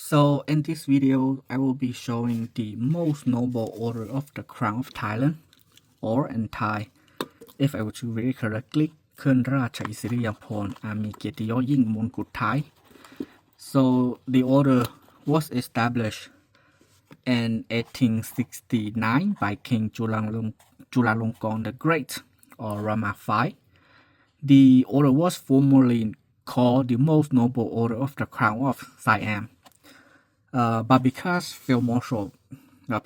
So in this video, I will be showing the most noble order of the Crown of Thailand, or in Thai, if I were to read it correctly, ขึ้นราชอิสริยาภรณ์มีเกียรติยศยิ่งมงกุฎไทย So the order was established in 1869 by King Chulalongkorn the Great, or Rama V. The order was formerly called the Most Noble Order of the Crown of Siam. But because field marshal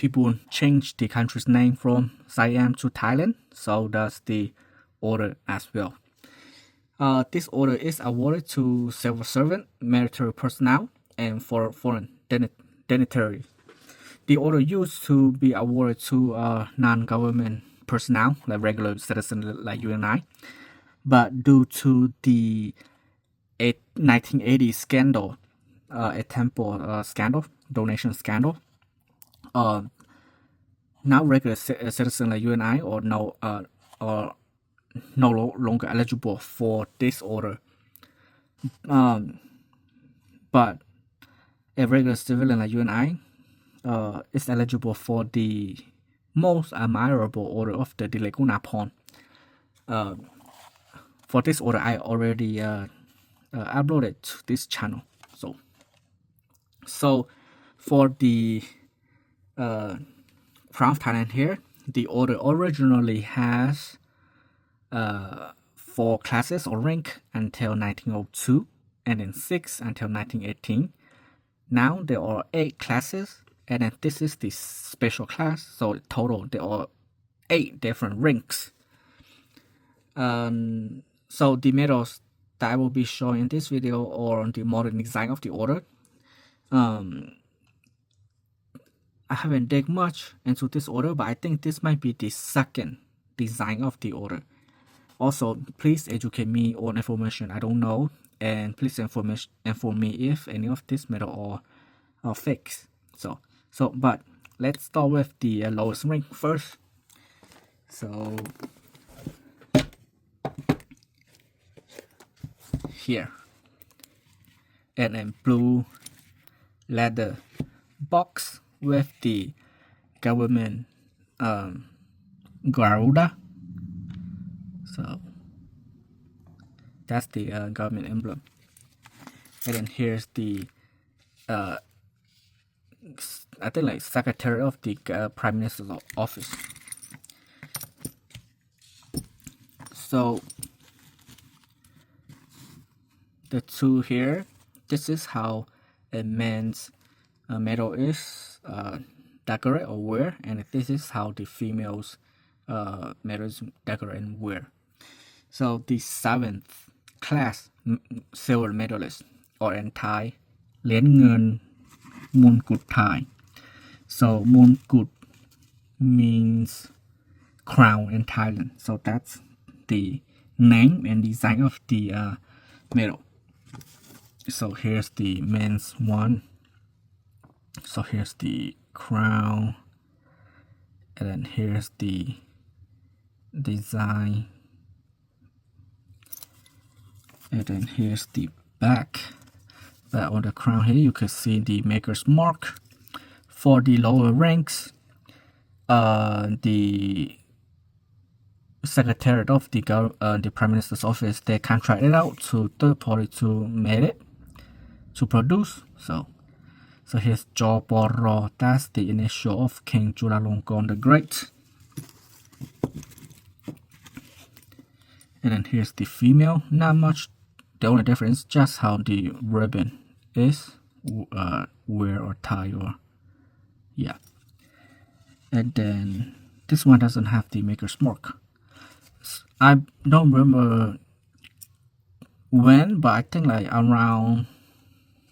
people changed the country's name from Siam to Thailand, so does the order as well. This order is awarded to civil servant, military personnel, and for foreign dignitaries. The order used to be awarded to non-government personnel, like regular citizens like you and I. But due to the 1980 scandal, a temple scandal, donation scandal, now regular citizens like you and I or no longer eligible for this order. But a regular civilian like you and I is eligible for the most admirable order of the Dilegunapon. For this order, I already uploaded to this channel. So for the Crown of Thailand here, the order originally has 4 classes or rank until 1902, and then 6 until 1918. Now there are 8 classes, and then this is the special class. So in total there are 8 different ranks. So the medals that I will be showing in this video are on the modern design of the order. I haven't dug much into this order, but I think this might be the second design of the order. Also, please educate me on information I don't know, and please inform me if any of this medal are fakes. But let's start with the lowest rank first. So here, and then blue leather box with the government Garuda. So that's the government emblem. And then here's the I think like secretary of the Prime Minister's office. So the two here, this is how a man's medal is decorate or wear, and this is how the female's medal is decorate and wear. So the 7th class silver medalist, or in Thai, เหรียญเงินมงกุฎไทย. So มงกุฎ means crown in Thailand. So that's the name and design of the medal. So here's the men's one. So here's the crown, and then here's the design, and then here's the back. But on the crown here, you can see the maker's mark. For the lower ranks, the secretariat of the Prime Minister's office, they contracted out to third party to make it, to produce. So here's Joporo, that's the initial of King Chulalongkorn the Great. And then here's the female. Not much, the only difference, just how the ribbon is, wear or tie, or yeah. And then this one doesn't have the maker's mark. I don't remember when, but I think like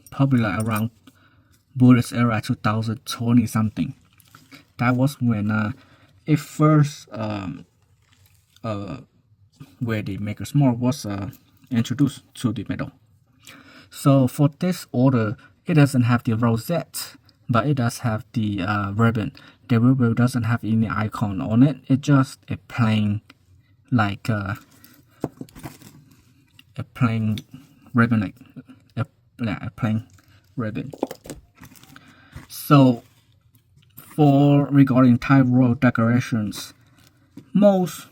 probably around Buddhist era 2020 something. That was when it first where the maker's mark was introduced to the medal. So for this order, it doesn't have the rosette, but it does have the ribbon. The ribbon doesn't have any icon on it. It's just a plain, like a plain ribbon, like a plain ribbon. So for regarding Thai royal decorations, most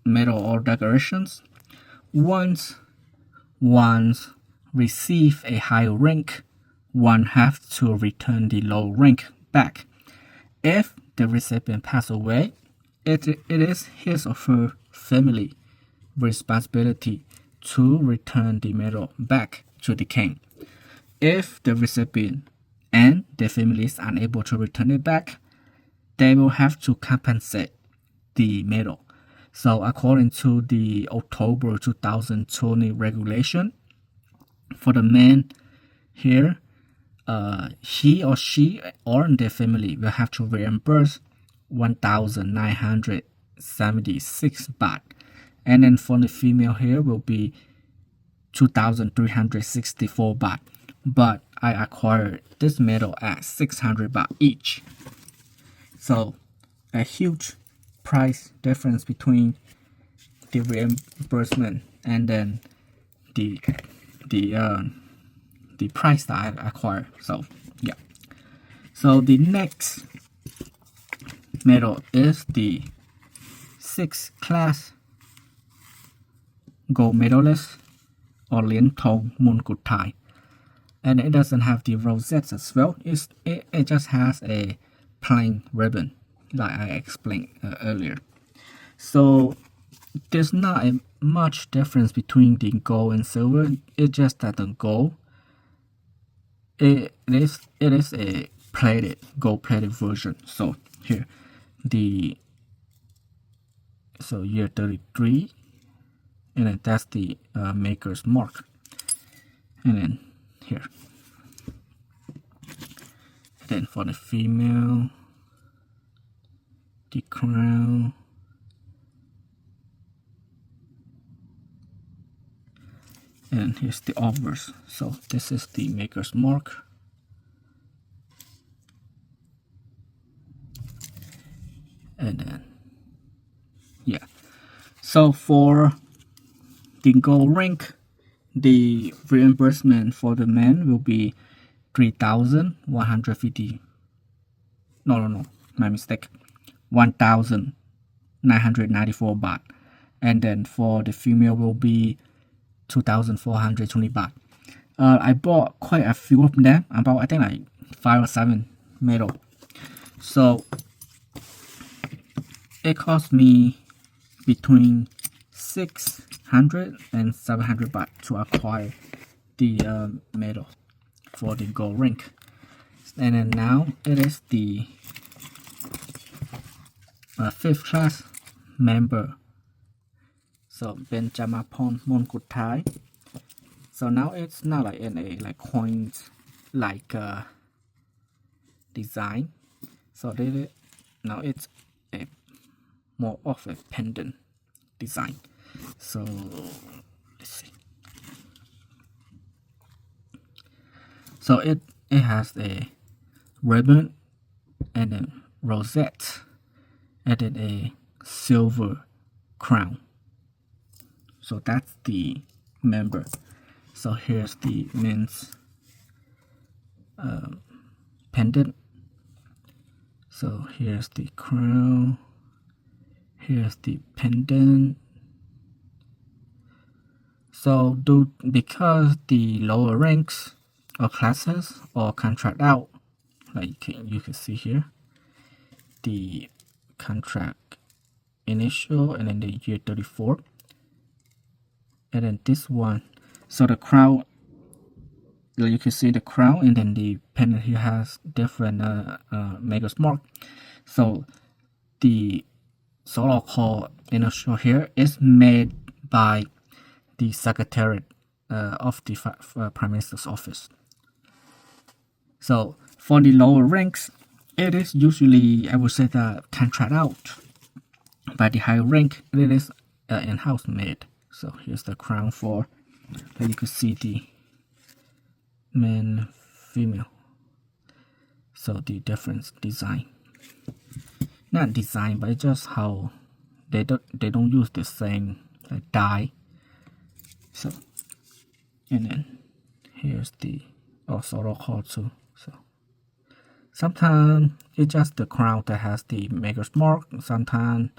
medal or decorations once receive a high rank, one have to return the low rank back. If the recipient pass away, it is his or her family responsibility to return the medal back to the king. If the recipient and the family is unable to return it back, they will have to compensate the medal. So according to the October 2020 regulation, for the man here, he or she or their family will have to reimburse 1,976 baht. And then for the female here will be 2,364 baht. But I acquired this medal at 600 baht each. So a huge price difference between the reimbursement and then the price that I acquired. So yeah. So the next medal is the 6th class gold medalist or Lien Thong Mongkut Thai. And it doesn't have the rosettes as well. It just has a plain ribbon, like I explained earlier. So there's not much difference between the gold and silver. It's just that the gold, it is a gold plated version. So here, year 33, and then that's the maker's mark. And then here. And then for the female, the crown, and here's the obverse. So this is the maker's mark. And then, yeah. So for the gold rank, the reimbursement for the man will be 3,150. No, my mistake. 1,994 baht. And then for the female will be 2,420 baht. I bought quite a few of them, about I think like 5 or 7 medal. So it cost me between 600 and 700 baht to acquire the medal for the gold rank. And then now it is the 5th class member. So Benjamapon Mongkut Thai. So now it's not like in a coins design. So now it's a more of a pendant design. So let's see. So it has a ribbon and then rosette and then a silver crown. So that's the member. So here's the men's pendant. So here's the crown. Here's the pendant. So because the lower ranks or classes or contract out, like you can see here, the contract initial and then the year 34, and then this one. So the crown, you can see the crown, and then the pendant here has different maker's mark. So the so-called initial here is made by the Secretariat of the Prime Minister's office. So for the lower ranks, it is usually, I would say, that contract out. By the higher rank, it is in-house made. So here's the crown for, you can see the man, female. So the difference design. Not design, but just how they don't use the same dye. So, and then here's the also local too. So sometimes it's just the crown that has the maker's mark. Sometimes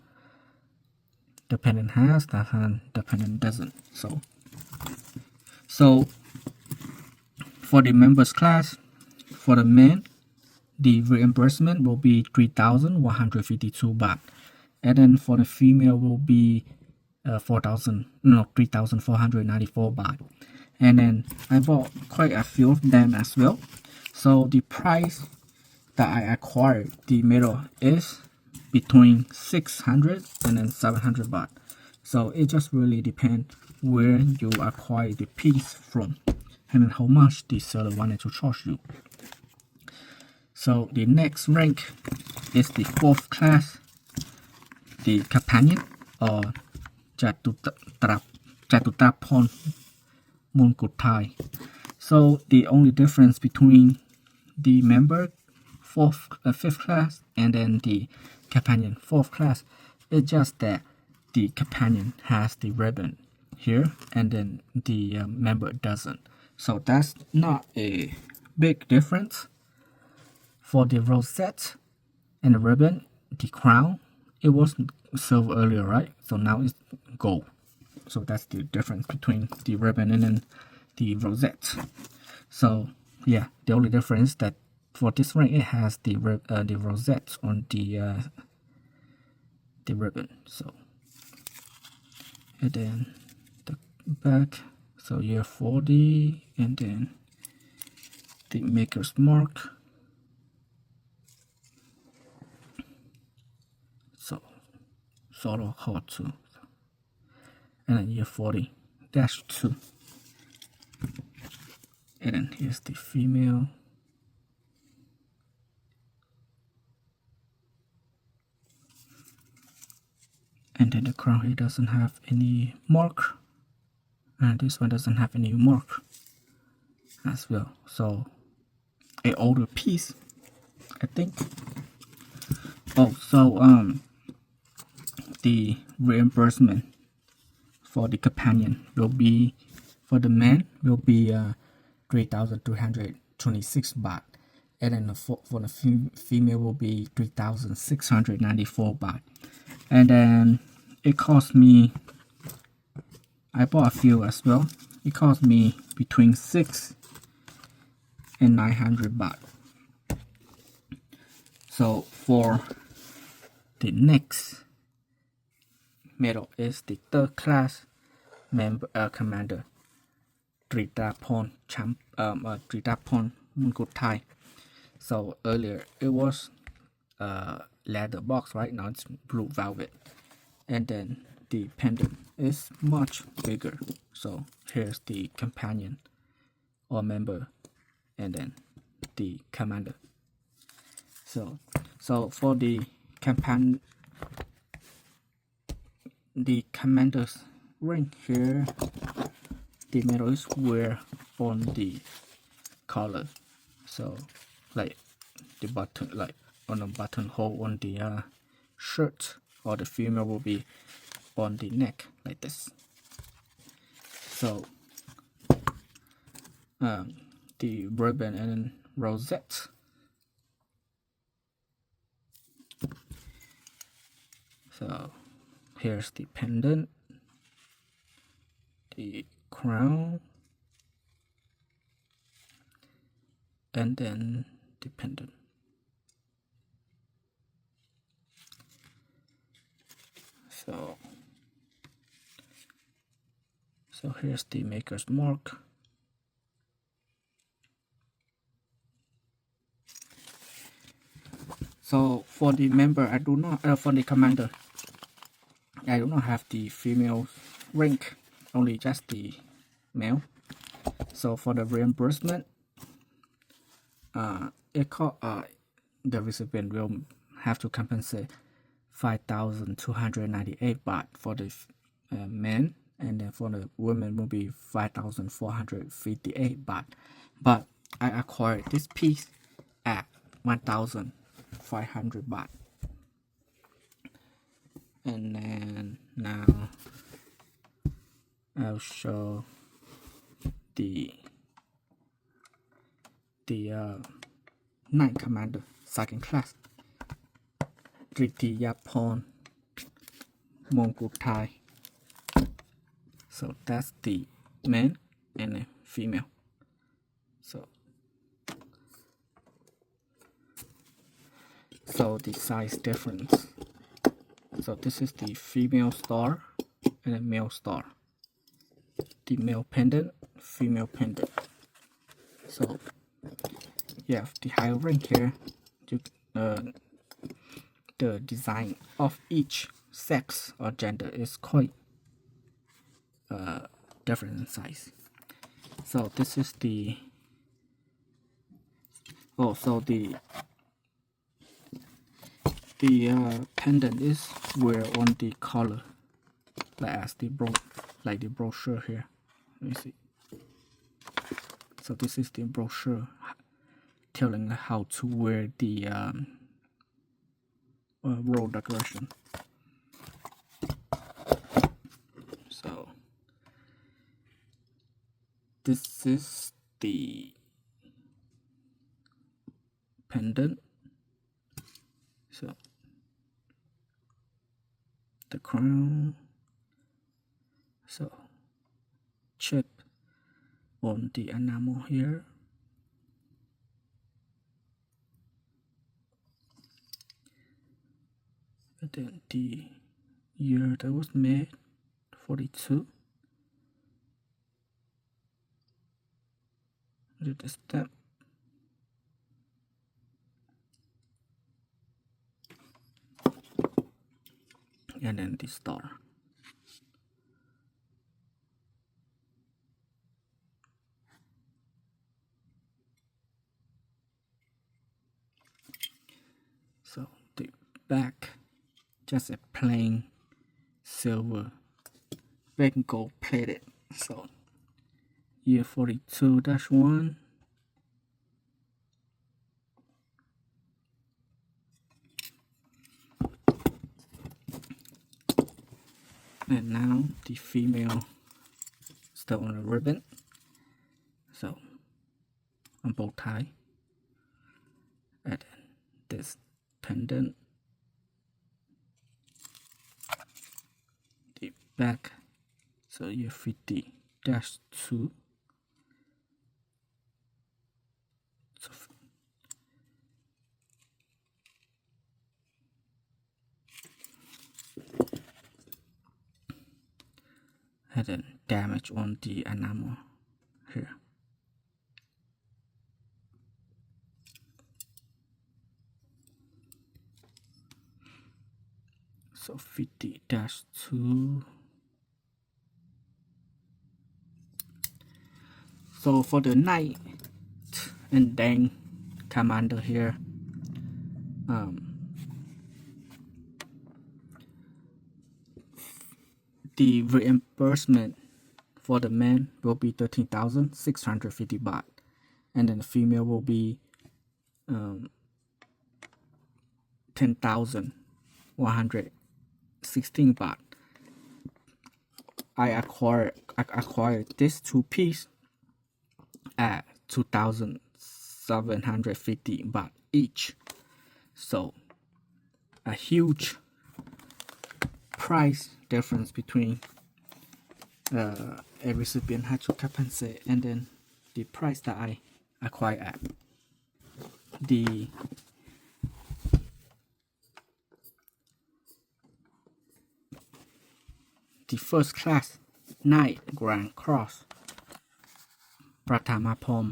the pendant has, sometimes the pendant doesn't. So for the members class, for the men, the reimbursement will be 3,152 baht, and then for the female will be 3,494 baht. And then I bought quite a few of them as well. So the price that I acquired the medal is between 600 and then 700 baht. So it just really depends where you acquire the piece from and then how much the seller wanted to charge you. So the next rank is the 4th class, the companion or Jatutrapon Thai. So the only difference between the member 5th class and then the companion 4th class is just that the companion has the ribbon here and then the member doesn't. So that's not a big difference. For the rosette and the ribbon, the crown, it was silver earlier, right? So now it's gold. So that's the difference between the ribbon and then the rosette. So yeah, the only difference that for this ring it has the rosette on the ribbon. So and then the back. So year 40 and then the maker's mark. So sort of hard too. And then year 40-2. And then here's the female. And then the crown here doesn't have any mark. And this one doesn't have any mark as well. So an older piece, I think. Oh, so the reimbursement for the companion will be, for the man will be 3,326 baht, and then for the female will be 3,694 baht. And then it cost me, I bought a few as well, it cost me between 6 and 900 baht. So for the next medal is the 3rd class member commander Tritapon Thai. So earlier it was leather box, right? Now it's blue velvet, and then the pendant is much bigger. So here's the companion or member, and then the commander. So for the commander's ring here, the medal is wear on the collar. So like the button, like on a buttonhole on the shirt, or the female will be on the neck like this. So the ribbon and rosette. So here's the pendant, the crown, and then the pendant. So here's the maker's mark. So for the member, I do not, for the commander, I do not have the female ring, only just the male. So for the reimbursement, the recipient will have to compensate 5,298 baht for the men, and then for the women will be 5,458 baht. But I acquired this piece at 1,500 baht. And then now I'll show the the Knight Commander second class ตรีติยาภรณ์มงกุฎไทย so that's the man and the female so the size difference so this is the female star and the male star the male pendant female pendant so you have the higher rank here the design of each sex or gender is quite different in size so this is the the pendant is wear on the collar like the brochure here let me see so this is the brochure telling how to wear the roll decoration so this is the pendant so the crown so chip on the enamel here and then the year that was made 42 the stamp and then the star so the back just a plain silver red and gold plated so year 42-1 and now the female still on a ribbon so on bow tie and then this pendant the back so year 50-2 so and then damage on the enamel here so 50-2 so for the knight and then commander here the reimbursement for the man will be 13,650 baht and then the female will be 10,116 baht I acquired this two piece at 2,750 baht each so a huge price difference between a recipient had to compensate and then the price that I acquired at the first class Knight Grand Cross ประธามาพรม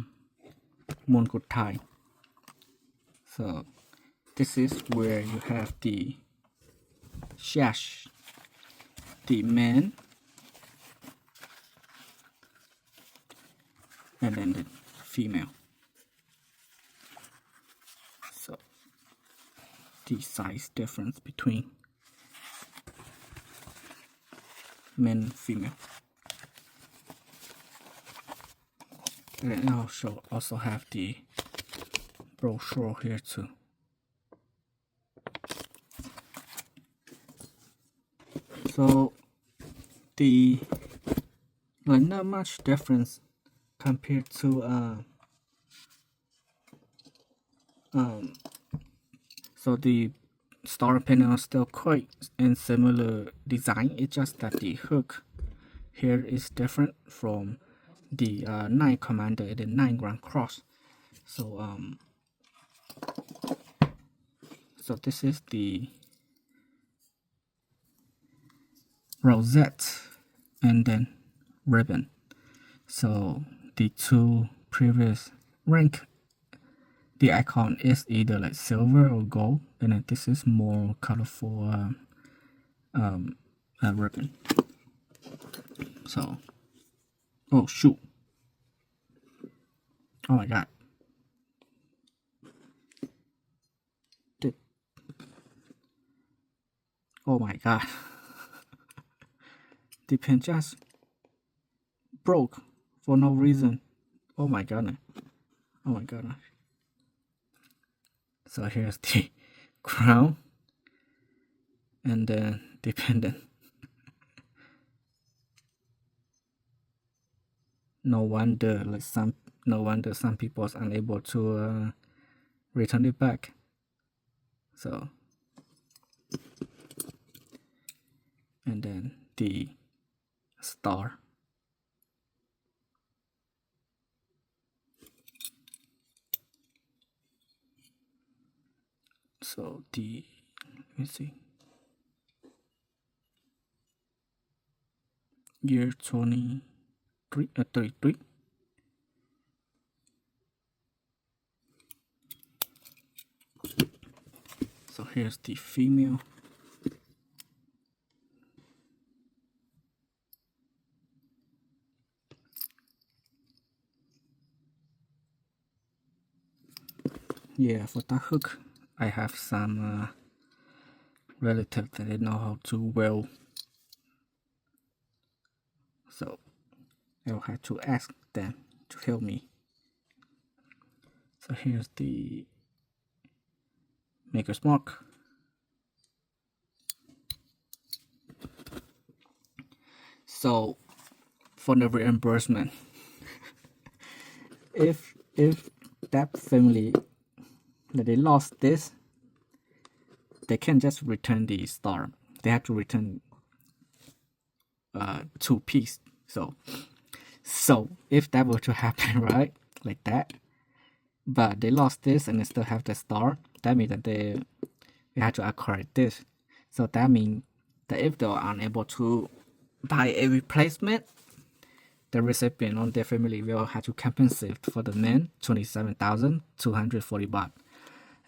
มงกุฎไทย so this is where you have the sash the man and then the female so the size difference between men and female and also have the brochure here too so not much difference compared to So the star pendant are still quite in similar design. It's just that the hook here is different from the 9 Commander and the 9 Grand Cross. So so this is the rosette and then ribbon. So the two previous rank, the icon is either like silver or gold, and then this is more colorful ribbon. So, oh shoot, oh my god, oh my god, the pen just broke for no reason. Oh my goodness, oh my goodness. So here's the crown and then the pendant. No wonder some people are unable to return it back. So, and then the star. So the, let me see, year 33. So here's the female. Yeah, for that hook, I have some relatives that they know how to weld. So I'll have to ask them to help me. So here's the maker's mark. So for the reimbursement, if that family that they lost this, they can't just return the star. They have to return 2 pieces. So if that were to happen, right, like that, but they lost this and they still have the star, that means that they had to acquire this. So that means that if they are unable to buy a replacement, the recipient or their family will have to compensate for the man 27,240 baht,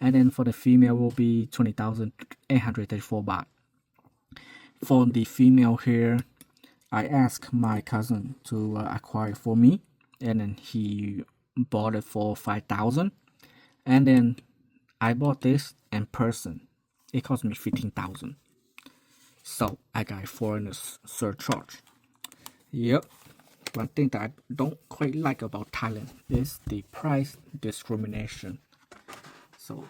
and then for the female will be 20,834 baht. For the female here, I asked my cousin to acquire it for me, and then he bought it for 5,000, and then I bought this in person. It cost me 15,000. So I got foreign surcharge. Yep. One thing that I don't quite like about Thailand is the price discrimination. So,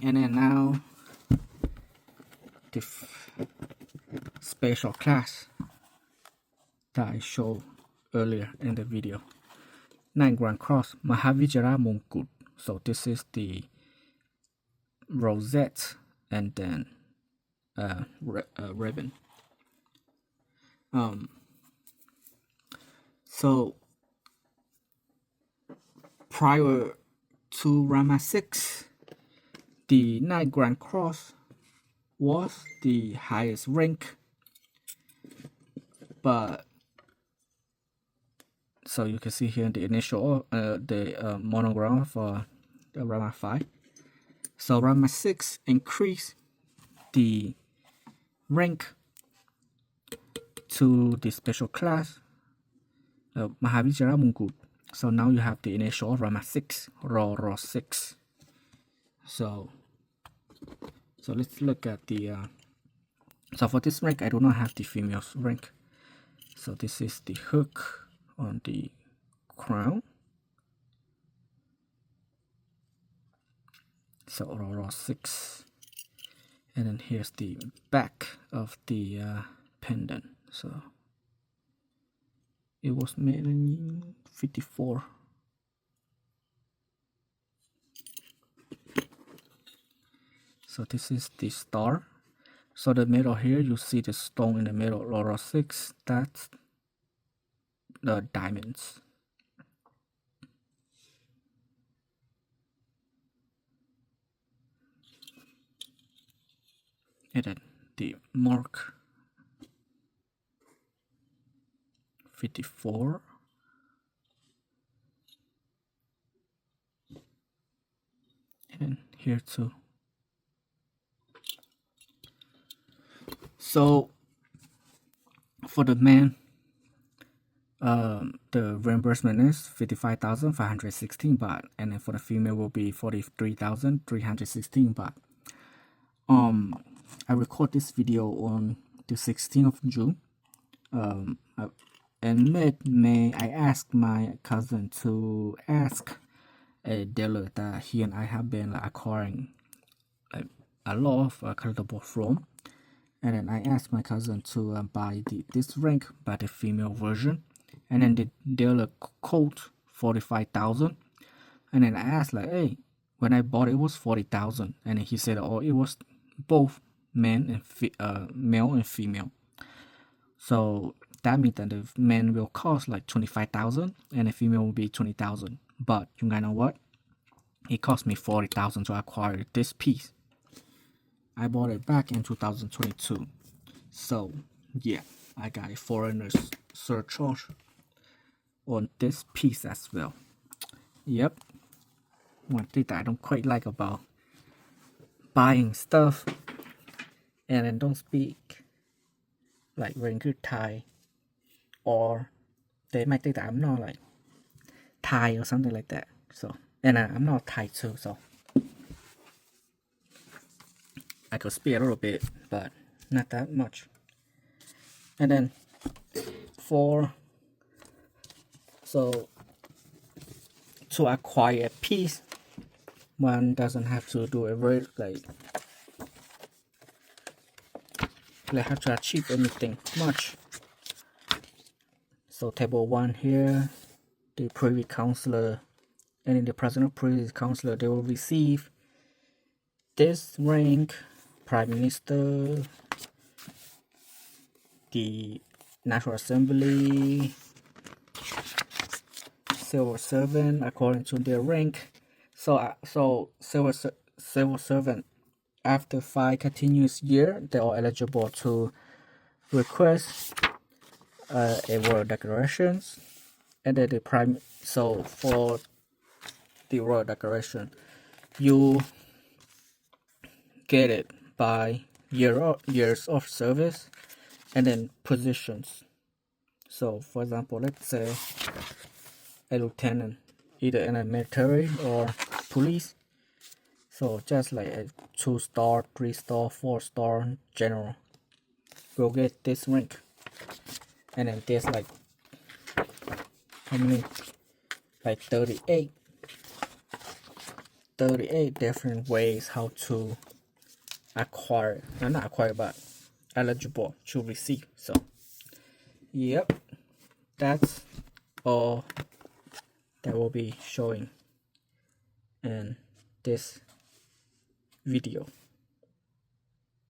and then now the special class that I showed earlier in the video. 9 Grand Cross Mahavijara Mongkut. So this is the rosette and then ribbon. So prior to Rama 6, the 9 Grand Cross was the highest rank, but so you can see here the initial the monogram for the Rama 5. So Rama 6 increased the rank to the special class Mahavijara Mongkut. So now you have the initial Rama 6, Ro 6. So let's look at the so for this rank I do not have the female's rank. So this is the hook on the crown. So Ro 6, and then here's the back of the pendant. So it was made in 54. So this is the star. So the middle here, you see the stone in the middle, row 6, that's the diamonds. And then the mark 54. And here too. So for the man, the reimbursement is 55,516 baht, and then for the female will be 43,316 baht. I record this video on the 16th of June. In mid-May, I asked my cousin to ask a dealer that he and I have been acquiring a lot of collectible from, and then I asked my cousin to buy this ring by the female version, and then the dealer quote 45,000, and then I asked like, hey, when I bought it was 40,000, and then he said, oh, it was both male and female. So that means that the man will cost like 25,000 and the female will be 20,000. But you guys know what? It cost me 40,000 to acquire this piece. I bought it back in 2022. So yeah, I got a foreigner's surcharge on this piece as well. Yep. One thing that I don't quite like about buying stuff and then don't speak like very good Thai, or they might think that I'm not like Thai or something like that. So, and I'm not Thai too, so I could speak a little bit, but not that much. And then to acquire a piece, one doesn't have to do a very like have to achieve anything much. So table 1 here, the privy councillor and in the president of privy councillor, they will receive this rank: Prime Minister, the National Assembly, civil servant according to their rank. So civil servant, after 5 continuous years, they are eligible to request a royal declarations, and then so for the royal declaration, you get it by years of service and then positions. So for example, let's say a lieutenant, either in a military or police, so just like a 2-star, 3-star, 4-star general will get this rank. And then there's like how many, like 38 different ways how to acquire, not acquire, but eligible to receive. So yep, that's all that will be showing in this video.